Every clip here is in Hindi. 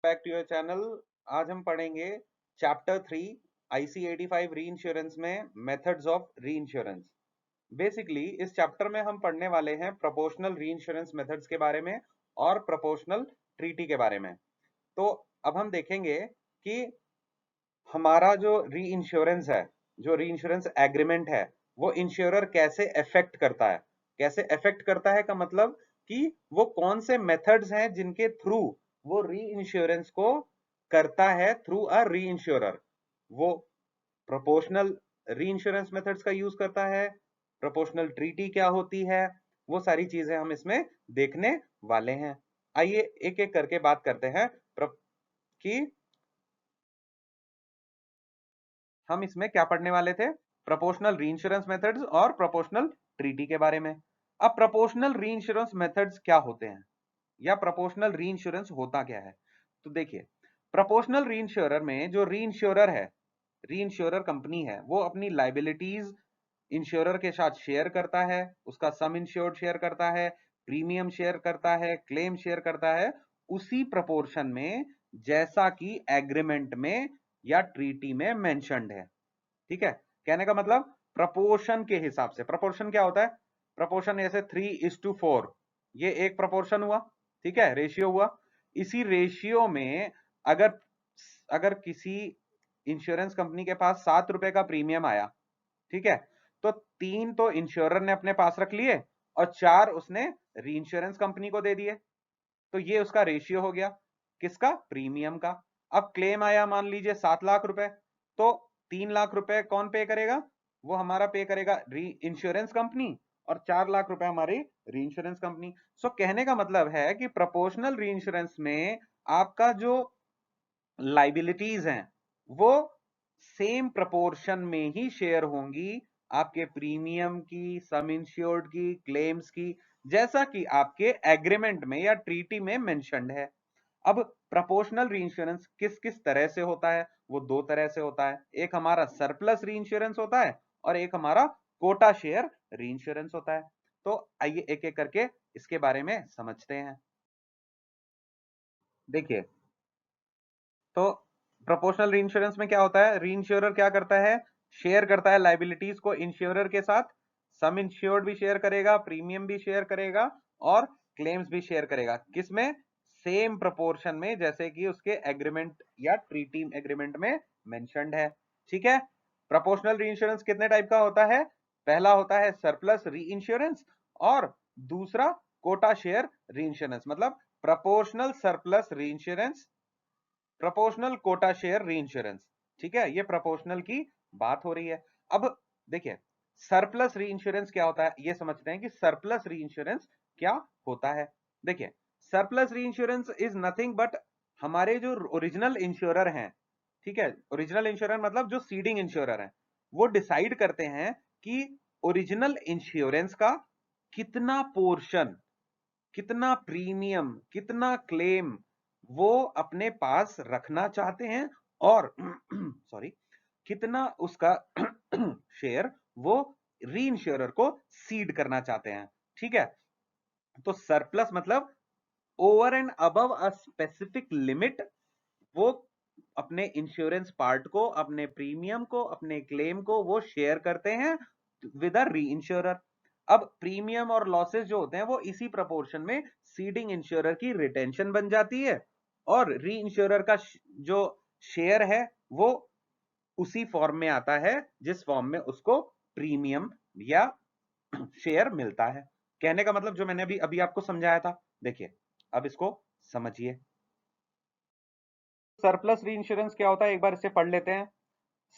Back to your channel. आज हम पढ़ेंगे चैप्टर 3 IC 85 री इंश्योरेंस में मेथड्स ऑफ री इंश्योरेंस। बेसिकली इस चैप्टर में हम पढ़ने वाले हैं प्रोपोर्शनल री इंश्योरेंस मेथड्स के बारे में और प्रोपोर्शनल ट्रीटी के बारे में। तो अब हम देखेंगे कि हमारा जो री इंश्योरेंस है, जो री इंश्योरेंस एग्रीमेंट है, वो इंश्योरर कैसे अफेक्ट करता है। कैसे अफेक्ट करता है का मतलब कि वो कौन से मेथड्स हैं जिनके थ्रू वो री इंश्योरेंस को करता है थ्रू अ री इंश्योरर। वो प्रोपोर्शनल री इंश्योरेंस मेथड्स का यूज करता है, प्रोपोर्शनल ट्रीटी क्या होती है, वो सारी चीजें हम इसमें देखने वाले हैं। आइए एक एक करके बात करते हैं कि हम इसमें क्या पढ़ने वाले थे। प्रोपोर्शनल री इंश्योरेंस मेथड्स और प्रोपोर्शनल ट्रीटी के बारे में। अब प्रोपोर्शनल री इंश्योरेंस मेथड्स क्या होते हैं या प्रोपोर्शनल री इंश्योरेंस होता क्या है। तो देखिए, प्रोपोर्शनल री इंश्योरर में जो री इंश्योरर है, री इंश्योरर कंपनी है, वो अपनी लाइबिलिटीज इंश्योरर के साथ शेयर करता है। उसका सम इंश्योर्ड शेयर करता है, प्रीमियम शेयर करता है, क्लेम शेयर करता है, उसी प्रोपोर्शन में जैसा कि एग्रीमेंट में या ट्रीटी में मेंशन्ड है। ठीक है, कहने का मतलब प्रपोर्शन के हिसाब से। प्रपोर्शन क्या होता है? प्रपोर्शन ऐसे 3:4, ये एक प्रपोर्शन हुआ, ठीक है, रेशियो हुआ। इसी रेशियो में अगर अगर किसी इंश्योरेंस कंपनी के पास 7 रुपए का प्रीमियम आया, ठीक है, तो 3 तो इंश्योरर ने अपने पास रख लिए और 4 उसने री इंश्योरेंस कंपनी को दे दिए। तो ये उसका रेशियो हो गया, किसका? प्रीमियम का। अब क्लेम आया मान लीजिए 7 लाख रुपए, तो 3 लाख रुपए कौन पे करेगा? वो हमारा पे करेगा री इंश्योरेंस कंपनी, और 4 लाख रुपए हमारी री इंश्योरेंस कंपनी। सो कहने का मतलब है कि प्रोपोर्शनल री इंश्योरेंस में आपका जो लाइबिलिटीज हैं वो सेम प्रपोर्शन में ही शेयर होंगी आपके प्रीमियम की, सम इंश्योर्ड की, क्लेम्स की, जैसा कि आपके एग्रीमेंट में या ट्रीटी में मेंशन्ड है। अब प्रोपोर्शनल रीइंश्योरेंस किस किस तरह से होता है? वो दो तरह से होता है। एक हमारा सरप्लस रीइंश्योरेंस होता है और एक हमारा कोटा शेयर रीइंश्योरेंस होता है। तो आइए एक एक करके इसके बारे में समझते हैं। देखिए, तो प्रोपोर्शनल रीइंश्योरेंस में क्या होता है? रीइंश्योरर क्या करता है? शेयर करता है लाइबिलिटीज को इंश्योरर के साथ। सम इंश्योर्ड भी शेयर करेगा, प्रीमियम भी शेयर करेगा और क्लेम्स भी शेयर करेगा। किसमें? सेम प्रोपोर्शन में जैसे कि उसके एग्रीमेंट या ट्रीटी एग्रीमेंट में मेंशन्ड है। ठीक है, प्रोपोर्शनल रीइंश्योरेंस कितने टाइप का होता है? पहला होता है सरप्लस रीइंश्योरेंस और दूसरा कोटा शेयर रीइंश्योरेंस। मतलब proportional surplus reinsurance, proportional quota share reinsurance. ठीक है, ये प्रोपोर्शनल की बात हो रही है। अब देखिए, सरप्लस रीइंश्योरेंस क्या होता है ये समझते हैं कि सरप्लस रीइंश्योरेंस क्या होता है। देखिए, surplus reinsurance is nothing but हमारे जो ओरिजिनल इंश्योरर हैं, ठीक है, ओरिजिनल इंश्योरर मतलब जो सीडिंग इंश्योरर हैं, वो डिसाइड करते हैं कि ओरिजिनल इंश्योरेंस का कितना पोर्शन, कितना प्रीमियम, कितना क्लेम वो अपने पास रखना चाहते हैं और सॉरी, कितना उसका शेयर वो री इंश्योरर को सीड करना चाहते हैं। ठीक है, तो सरप्लस मतलब over and above a specific limit वो अपने इंश्योरेंस पार्ट को, अपने प्रीमियम को, अपने क्लेम को वो शेयर करते हैं विद अ री इंश्योरर। अब प्रीमियम और लॉसेस जो होते हैं वो इसी प्रोपोर्शन में सीडिंग इंश्योरर की रिटेंशन बन जाती है और री इंश्योरर का जो शेयर है वो उसी फॉर्म में आता है जिस फॉर्म में उसको प्रीमियम या शेयर मिलता है। कहने का मतलब जो मैंने अभी अभी आपको समझाया था, देखिए अब इसको समझिए। सरप्लस रीइंश्योरेंस क्या होता है एक बार इसे पढ़ लेते हैं।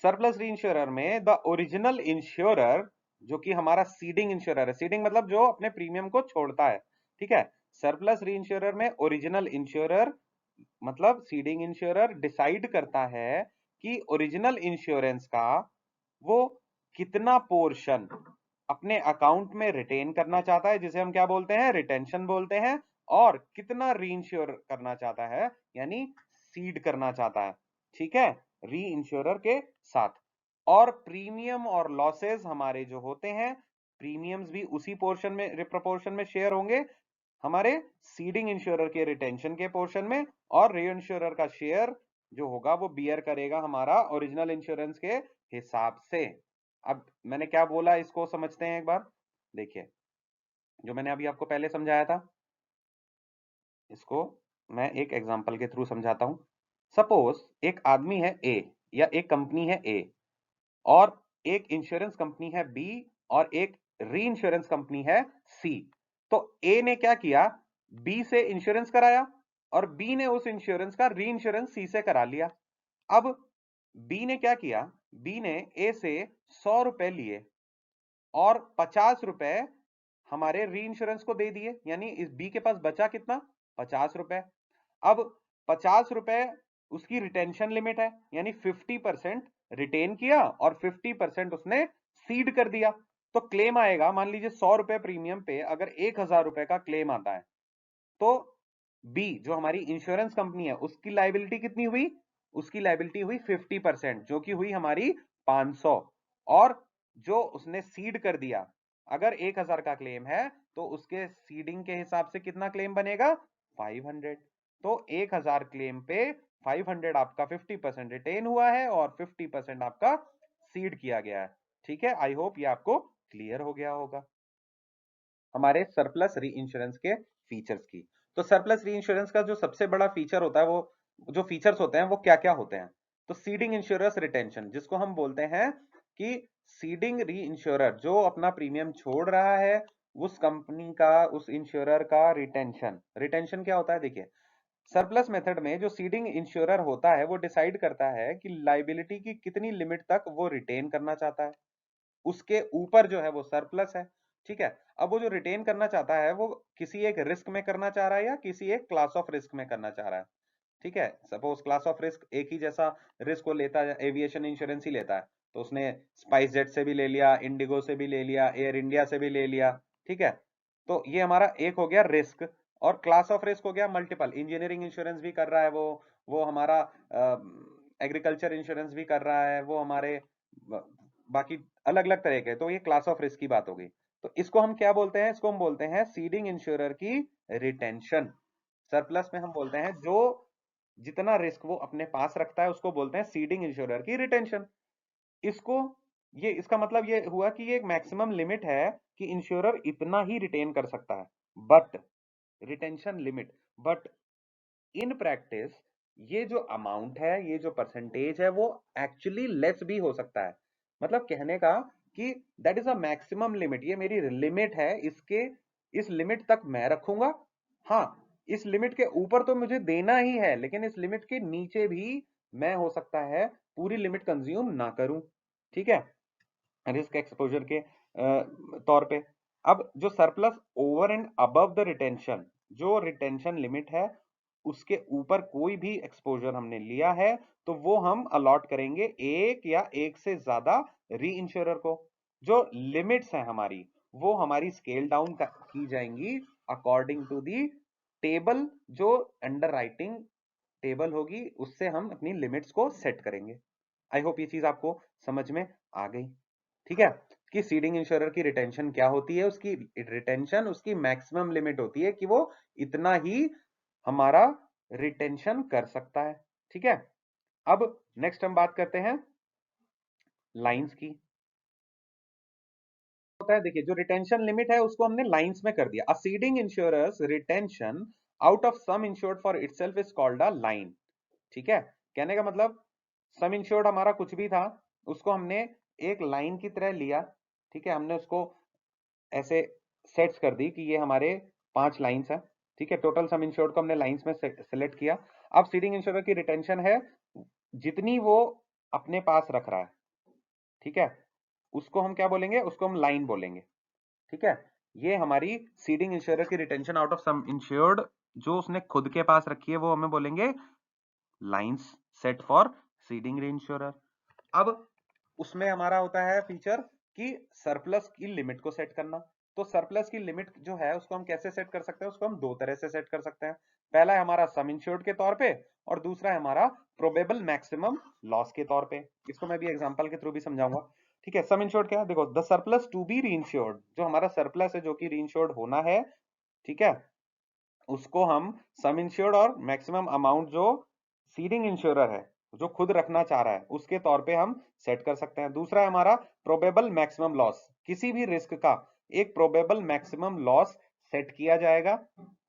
सरप्लस रीइंश्योरर में द ओरिजिनल इंश्योरर, जो कि हमारा सीडिंग इंश्योरर है, सीडिंग मतलब जो अपने प्रीमियम को छोड़ता है, ठीक है, सरप्लस रीइंश्योरर में ओरिजिनल इंश्योरर मतलब सीडिंग इंश्योरर डिसाइड करता है कि ओरिजिनल इंश्योरेंस का वो कितना पोर्शन अपने अकाउंट में रिटेन करना चाहता है, जिसे हम क्या बोलते हैं? रिटेंशन बोलते हैं, और कितना री इंश्योर करना चाहता है यानी सीड करना चाहता है। ठीक है, री इंश्योरर के साथ। और प्रीमियम और लॉसेस हमारे जो होते हैं, प्रीमियम्स भी उसी पोर्शन में, प्रोपोर्शन में शेयर होंगे हमारे सीडिंग इंश्योरर के रिटेंशन के पोर्शन में, और री इंश्योरर का शेयर जो होगा वो बियर करेगा हमारा ओरिजिनल इंश्योरेंस के हिसाब से। अब मैंने क्या बोला, इसको समझते हैं एक बार। देखिए, जो मैंने अभी आपको पहले समझाया था, इसको मैं एक एग्जांपल के थ्रू समझाता हूं। सपोज एक आदमी है ए, या एक कंपनी है ए, और एक इंश्योरेंस कंपनी है बी, और एक री इंश्योरेंस कंपनी है सी। तो ए ने क्या किया, बी से इंश्योरेंस कराया, और बी ने उस इंश्योरेंस का री इंश्योरेंस सी से करा लिया। अब बी ने क्या किया, बी ने ए से 100 रुपए लिए और 50 रुपए हमारे री इंश्योरेंस को दे दिए, यानी इस बी के पास बचा कितना, 50 रुपए। अब 50 रुपए उसकी रिटेंशन लिमिट है, यानी 50% रिटेन किया और 50% उसने सीड कर दिया। तो क्लेम आएगा, मान लीजिए 100 रुपए प्रीमियम पे अगर 1000 रुपए का क्लेम आता है, तो बी जो हमारी इंश्योरेंस कंपनी है उसकी लाइबिलिटी कितनी हुई, उसकी लाइबिलिटी हुई 50%, जो कि हुई हमारी 500। और जो उसने सीड कर दिया, अगर 1000 का क्लेम है तो उसके सीडिंग के हिसाब से कितना क्लेम बनेगा, 500। तो 1000 क्लेम पे 500 आपका 50% रिटेन हुआ है और 50% आपका सीड किया गया है। ठीक है, आई होप ये आपको क्लियर हो गया होगा हमारे सरप्लस री इंश्योरेंस के फीचर्स की। तो सरप्लस री इंश्योरेंस का जो सबसे बड़ा फीचर होता है, वो जो फीचर्स होते हैं वो क्या क्या होते हैं। तो सीडिंग इंश्योरेंस रिटेंशन, जिसको हम बोलते हैं कि सीडिंग री इंश्योरर जो अपना प्रीमियम छोड़ रहा है, उस कंपनी का, उस इंश्योरर का रिटेंशन। रिटेंशन क्या होता है, देखिए, सरप्लस मेथड में जो सीडिंग इंश्योरर होता है वो डिसाइड करता है कि लाइबिलिटी की कितनी लिमिट तक वो रिटेन करना चाहता है, उसके ऊपर जो है वो सरप्लस है। ठीक है, अब वो जो रिटेन करना चाहता है वो किसी एक रिस्क में करना चाह रहा है या किसी एक क्लास ऑफ रिस्क में करना चाह रहा है। ठीक है, सपोज क्लास ऑफ रिस्क एक ही जैसा रिस्क को लेता है, एविएशन इंश्योरेंस ही लेता है, तो उसने स्पाइस जेट से भी ले लिया, इंडिगो से भी ले लिया, एयर इंडिया से भी ले लिया। ठीक है, तो ये हमारा एक हो गया रिस्क। और क्लास ऑफ रिस्क हो गया मल्टीपल, इंजीनियरिंग इंश्योरेंस भी कर रहा है वो हमारा एग्रीकल्चर इंश्योरेंस भी कर रहा है, वो हमारे बाकी अलग अलग तरह के। तो ये क्लास ऑफ रिस्क की बात हो गई। तो इसको हम क्या बोलते हैं, इसको हम बोलते हैं सीडिंग इंश्योरर की रिटेंशन। सरप्लस में हम बोलते हैं जो जितना रिस्क वो अपने पास रखता है उसको बोलते हैं सीडिंग इंश्योरर की रिटेंशन। इसको, ये इसका मतलब ये हुआ कि ये एक मैक्सिमम लिमिट है कि इंश्योरर इतना ही रिटेन कर सकता है, but retention limit. But in practice ये जो अमाउंट है, ये जो परसेंटेज है, वो एक्चुअली लेस भी हो सकता है। मतलब कहने का कि that is a maximum limit, ये मेरी लिमिट है, इसके इस लिमिट तक मैं रखूंगा। हाँ, इस लिमिट के ऊपर तो मुझे देना ही है, लेकिन इस लिमिट के नीचे भी मैं हो सकता है पूरी लिमिट कंज्यूम ना करूं। ठीक है, रिस्क एक्सपोजर के तौर पे। अब जो surplus over and above the retention, जो रिटेंशन लिमिट है उसके ऊपर कोई भी एक्सपोजर हमने लिया है, तो वो हम अलॉट करेंगे एक या एक से ज्यादा री इंश्योरर को। जो लिमिट्स हैं हमारी, वो हमारी स्केल डाउन की जाएंगी अकॉर्डिंग टू दी टेबल, जो अंडर राइटिंग टेबल होगी उससे हम अपनी लिमिट्स को सेट करेंगे। आई होप ये चीज आपको समझ में आ गई। ठीक है, कि सीडिंग इंश्योरर की रिटेंशन क्या होती है, उसकी रिटेंशन उसकी मैक्सिमम लिमिट होती है कि वो इतना ही हमारा रिटेंशन कर सकता है। ठीक है, अब नेक्स्ट हम बात करते हैं लाइंस की। होता है, देखिए, जो रिटेंशन लिमिट है उसको हमने लाइंस में कर दिया। A ceding insurer's retention out of sum insured for itself is called a line. ठीक है, कहने का मतलब सम इंश्योर्ड हमारा कुछ भी था, उसको हमने एक लाइन की तरह लिया। ठीक है, हमने उसको ऐसे सेट्स कर दी कि ये हमारे 5 लाइंस हैं। ठीक है, टोटल सम इंश्योर्ड को हमने लाइंस में सेलेक्ट किया। अब सीडिंग इंश्योरर की रिटेंशन है जितनी वो अपने पास रख रहा है। ठीक है, उसको हम क्या बोलेंगे, उसको हम लाइन बोलेंगे। ठीक है, ये हमारी सीडिंग इंश्योरर की retention out of sum insured जो उसने खुद के पास रखी है वो हमें बोलेंगे lines set for seeding insurer. अब उसमें हमारा होता है फीचर कि सरप्लस की लिमिट को सेट करना। तो सरप्लस की लिमिट जो है उसको हम कैसे सेट कर सकते हैं, उसको हम दो तरह से सेट कर सकते हैं। पहला है हमारा सम इंश्योर्ड के तौर पे, और दूसरा है हमारा प्रोबेबल मैक्सिमम लॉस के तौर पे। इसको मैं भी एग्जांपल के थ्रू भी समझाऊंगा। ठीक है, सम इंश्योर्ड क्या है, देखो, द सरप्लस टू बी री इंश्योर्ड, जो हमारा सरप्लस है जो कि री इंश्योर्ड होना है। ठीक है, उसको हम सम इंश्योर्ड और मैक्सिमम अमाउंट जो सीडिंग इंश्योरर है जो खुद रखना चाह रहा है उसके तौर पे हम सेट कर सकते हैं। दूसरा है हमारा प्रोबेबल मैक्सिमम लॉस, किसी भी रिस्क का एक प्रोबेबल मैक्सिमम लॉस सेट किया जाएगा,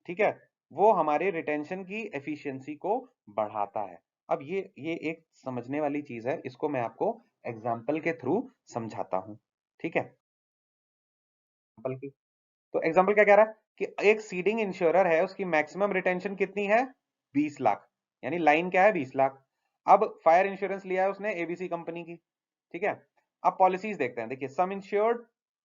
ठीक है, वो हमारे रिटेंशन की एफिशिएंसी को बढ़ाता है। अब ये एक समझने वाली चीज है, इसको मैं आपको एग्जाम्पल के थ्रू समझाता हूं, ठीक है। एग्जाम्पल की, तो एग्जाम्पल क्या कह रहा है कि एक सीडिंग इंश्योरर है, उसकी मैक्सिमम रिटेंशन कितनी है, 20 लाख, यानी लाइन क्या है 20 लाख। अब फायर इंश्योरेंस लिया है उसने एबीसी कंपनी की, ठीक है। अब पॉलिसीज देखते हैं, देखिए सम इंश्योर्ड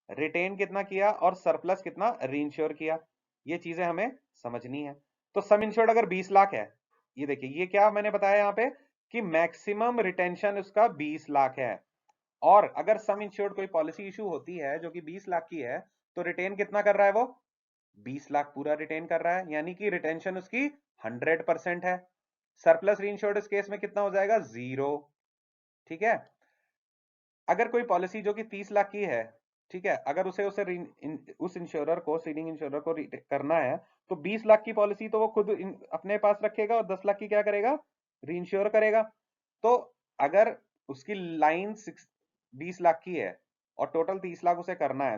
रिटेन कितना किया और सरप्लस कितना री इंश्योर किया, ये चीजें हमें समझनी है। तो सम इंश्योर्ड अगर 20 लाख है, ये देखिए ये क्या मैंने बताया यहाँ पे कि मैक्सिमम रिटेंशन उसका 20 लाख है, और अगर सम इंश्योर्ड कोई पॉलिसी इशू होती है जो कि 20 लाख की है, तो रिटेन कितना कर रहा है वो, 20 लाख पूरा रिटेन कर रहा है, यानी कि रिटेंशन उसकी 100% है। सरप्लस री इंश्योर्ड इस केस में कितना हो जाएगा, 0, ठीक है। अगर कोई पॉलिसी जो कि 30 लाख की है, ठीक है, अगर उसे उसे उस इंश्योरर को सीडिंग इंश्योरर को करना है, तो 20 लाख की पॉलिसी तो वो खुद अपने पास रखेगा और 10 लाख की क्या करेगा, री इंश्योर करेगा। तो अगर उसकी लाइन 20 लाख की है और टोटल 30 लाख उसे करना है,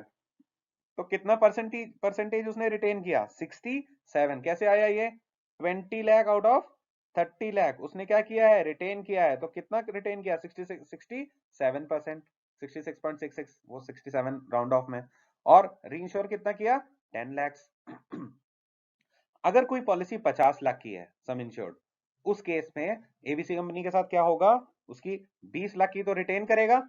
तो कितना परसेंटेज उसने रिटेन किया, 67। कैसे आया ये, 20 लाख आउट ऑफ 30 लाख उसने क्या किया है, रिटेन किया है, तो कितना रिटेन किया, 67%, 66.66, वो 67 राउंड ऑफ में, और रीइंश्योर कितना किया, 10 लाख। अगर कोई पॉलिसी 50 लाख की है सम इंश्योर्ड, उस केस में एबीसी कंपनी के साथ क्या होगा, उसकी 20 लाख की तो रिटेन करेगा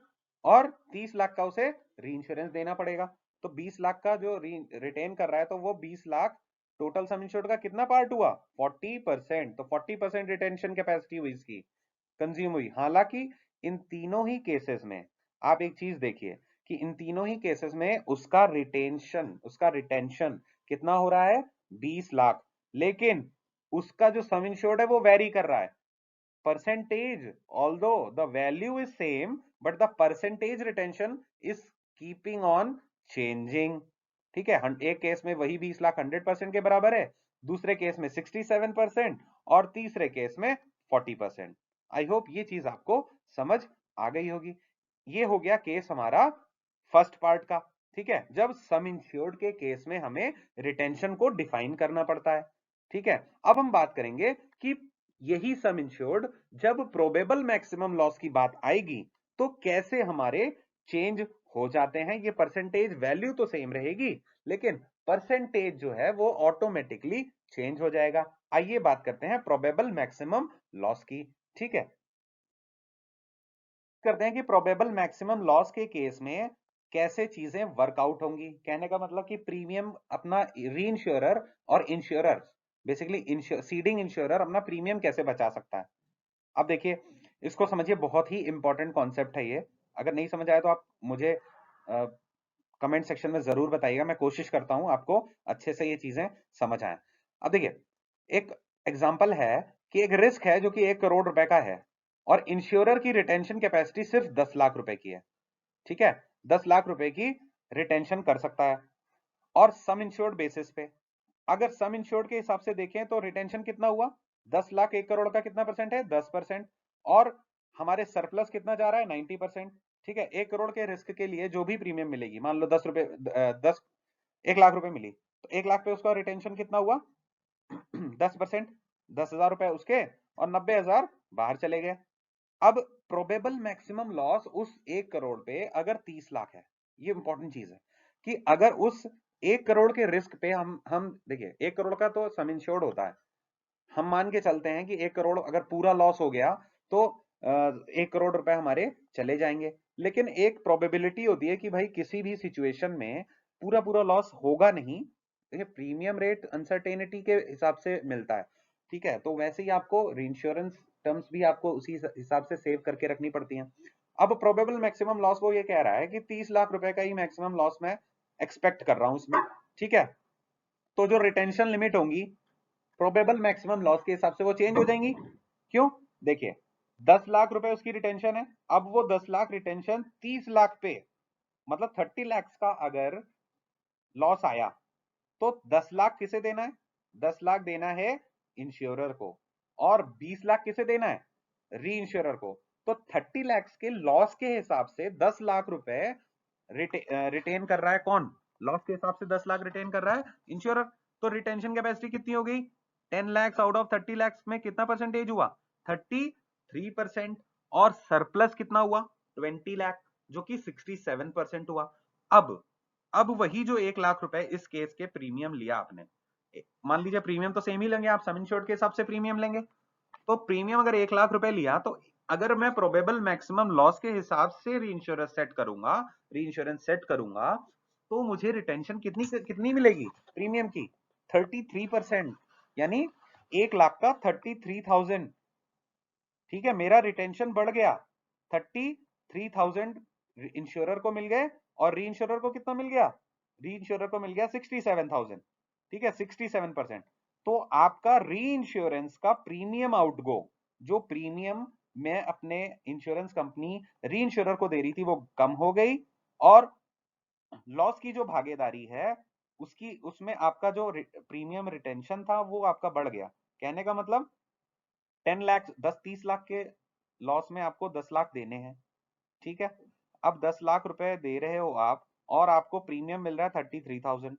और 30 लाख का उसे री इंश्योरेंस देना पड़ेगा। तो 20 लाख का जो रिटेन कर रहा है, तो वो 20 लाख टोटल सम इंश्योर्ड का कितना पार्ट हुआ, 40%, तो 40% रिटेंशन कैपेसिटी हुई इसकी, कंज्यूम हुई। हालांकि इन तीनों ही केसेस में आप एक चीज देखिए कि इन तीनों ही केसेस में उसका रिटेंशन कितना हो रहा है, 20 लाख, लेकिन उसका जो सम इंश्योर्ड है वो वेरी कर रहा है, percentage, although the value is same but the percentage retention is keeping on changing, ठीक है। एक केस में वही 20 लाख 100% के बराबर है, दूसरे केस में 67% और तीसरे केस में 40%। आई होप ये चीज आपको समझ आ गई होगी। ये हो गया केस हमारा फर्स्ट पार्ट का, ठीक है, जब सम इंश्योर्ड के केस में हमें रिटेंशन को डिफाइन करना पड़ता है, ठीक है। अब हम बात करेंगे कि यही सम इंश्योर्ड जब प्रोबेबल मैक्सिमम लॉस की बात आएगी तो कैसे हमारे चेंज हो जाते हैं। ये परसेंटेज वैल्यू तो सेम रहेगी, लेकिन परसेंटेज जो है वो ऑटोमेटिकली चेंज हो जाएगा। आइए बात करते हैं प्रोबेबल मैक्सिमम लॉस की, ठीक है। करते हैं कि प्रोबेबल मैक्सिमम लॉस के केस में कैसे चीजें वर्कआउट होंगी। कहने का मतलब कि प्रीमियम अपना री इंश्योरर और इंश्योरर बेसिकली सीडिंग इंश्योरर अपना प्रीमियम कैसे बचा सकता है। अब देखिए इसको समझिए, बहुत ही इंपॉर्टेंट कॉन्सेप्ट है ये। अगर नहीं समझ आया तो आप मुझे कमेंट सेक्शन में जरूर बताइएगा, मैं कोशिश करता हूं आपको अच्छे से ये चीजें समझ आए। अब देखिए एक एग्जांपल है कि एक रिस्क है जो कि 1 करोड़ रुपए का है और इंश्योरर की रिटेंशन कैपेसिटी सिर्फ 10 लाख रुपए की है, ठीक है। 10 लाख रुपए की रिटेंशन कर सकता है, और सम इंश्योर्ड बेसिस पे अगर सम इंश्योर्ड के हिसाब से देखें तो रिटेंशन कितना हुआ, 10 लाख 1 करोड़ का कितना परसेंट है, 10%, और हमारे सरप्लस कितना जा रहा है, 90%, ठीक है। 1 करोड़ के रिस्क के लिए जो भी प्रीमियम मिलेगी, मान लो 10 रुपए 1 लाख रुपए मिली, तो 1 लाख पे उसका रिटेंशन कितना हुआ, 10%, 10,000 रुपए उसके और 90,000 बाहर चले गए। अब प्रोबेबल मैक्सिमम लॉस उस 1 करोड़ पे अगर 30 लाख है, ये इंपॉर्टेंट चीज है कि अगर उस 1 करोड़ के रिस्क पे हम देखिए 1 करोड़ का तो सम इंश्योर्ड होता है, हम मान के चलते हैं कि 1 करोड़ अगर पूरा लॉस हो गया तो 1 करोड़ रुपए हमारे चले जाएंगे। लेकिन एक प्रोबेबिलिटी होती है कि भाई किसी भी सिचुएशन में पूरा पूरा लॉस होगा नहीं, देखिए प्रीमियम रेट अनसर्टेनिटी के हिसाब से मिलता है, ठीक है। तो वैसे ही आपको इंश्योरेंस टर्म्स भी आपको उसी हिसाब से सेव करके रखनी पड़ती हैं। अब प्रोबेबल मैक्सिमम लॉस वो ये कह रहा है कि 30 लाख रुपए का ही मैक्सिमम लॉस मैं एक्सपेक्ट कर रहा हूं उसमें, ठीक है। तो जो रिटेंशन लिमिट होंगी प्रोबेबल मैक्सिमम लॉस के हिसाब से वो चेंज हो जाएंगी। क्यों, देखिए 10 लाख रुपए उसकी रिटेंशन है, अब वो 10 लाख रिटेंशन 30 लाख पे, मतलब 30 लाख का अगर लॉस आया तो 10 लाख किसे देना है, 10 लाख देना है इंश्योरर को और 20 लाख किसे देना है, री इंश्योरर को। तो 30 लाख के लॉस के हिसाब से 10 लाख रुपए रिटेन कर रहा है कौन, लॉस के हिसाब से 10 लाख रिटेन कर रहा है इंश्योरर। तो रिटेंशन कैपेसिटी कितनी हो गई, 10 लाख आउट ऑफ 30 लाख में कितना परसेंटेज हुआ, 33%। और सरप्लस कितना हुआ, 20 लाख, जो कि 67% हुआ। अब वही जो 1 लाख रुपए इस केस के प्रीमियम लिया आपने, मान लीजिए प्रीमियम तो सेम ही लेंगे आप, सम इंश्योर्ड के हिसाब से प्रीमियम लेंगे। तो प्रीमियम अगर 1 लाख रुपए लिया, तो अगर मैं प्रोबेबल मैक्सिमम लॉस के हिसाब से री इंश्योरेंस सेट करूंगा, तो मुझे रिटेंशन कितनी मिलेगी प्रीमियम की, 33%। यानी 1 लाख का 33,000। ठीक है, मेरा रिटेंशन बढ़ गया, 33,000 इंश्योरर को मिल गए और री इंश्योरर को कितना मिल गया, री इंश्योरर को मिल गया 67,000। ठीक है, 67%। तो आपका री इंश्योरेंस का प्रीमियम आउटगो, जो प्रीमियम मैं अपने इंश्योरेंस कंपनी री इंश्योरर को दे रही थी, वो कम हो गई। और लॉस की जो भागीदारी है उसमें आपका जो प्रीमियम रिटेंशन था वो आपका बढ़ गया। कहने का मतलब 10 लाख 30 लाख के लॉस में आपको 10 लाख देने हैं। ठीक है, अब 10 लाख रुपए दे रहे हो आप और आपको प्रीमियम मिल रहा है 33,000।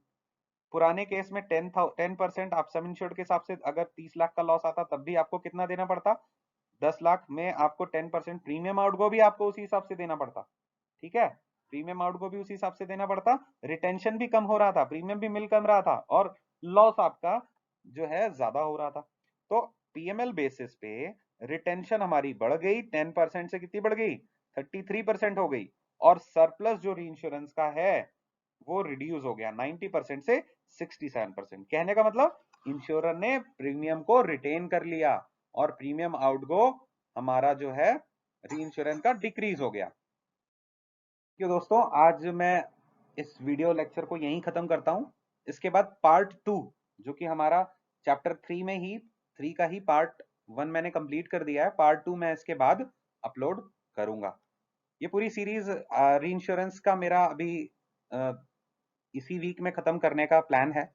पुराने केस में 10% आप सम इंश्योर्ड के हिसाब से अगर 30 लाख का लॉस आता तब भी आपको कितना देना पड़ता, 10 लाख में आपको 10% प्रीमियम आउटगो भी आपको उसी हिसाब से देना पड़ता। ठीक है, प्रीमियम आउटगो भी उसी हिसाब से देना पड़ता, रिटेंशन भी कम हो रहा था, प्रीमियम भी मिल कम रहा था और लॉस आपका जो है ज्यादा हो रहा था। तो पीएमएल बेसिस पे रिटेंशन हमारी बढ़ गई, 10% से कितनी बढ़ गई, 33% हो गई। और सरप्लस जो रीइंश्योरेंस का है वो रिड्यूस हो गया 90% से 67%। कहने का मतलब इंश्योरर ने प्रीमियम को रिटेन कर लिया और प्रीमियम आउटगो हमारा जो है री इंश्योरेंस का डिक्रीज हो गया। क्यों दोस्तों, आज मैं इस वीडियो लेक्चर को यहीं खत्म करता हूं। इसके बाद पार्ट 2, जो कि हमारा चैप्टर 3 का ही पार्ट 1 मैंने कंप्लीट कर दिया है, पार्ट 2 मैं इसके बाद अपलोड करूंगा। ये पूरी सीरीज री इंश्योरेंस का मेरा अभी इसी वीक में खत्म करने का प्लान है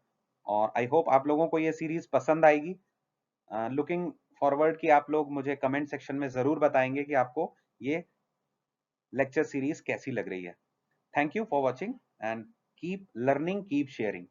और आई होप आप लोगों को ये सीरीज पसंद आएगी। लुकिंग फॉरवर्ड कि आप लोग मुझे कमेंट सेक्शन में जरूर बताएंगे कि आपको ये लेक्चर सीरीज कैसी लग रही है। Thank you for watching and keep learning, keep sharing.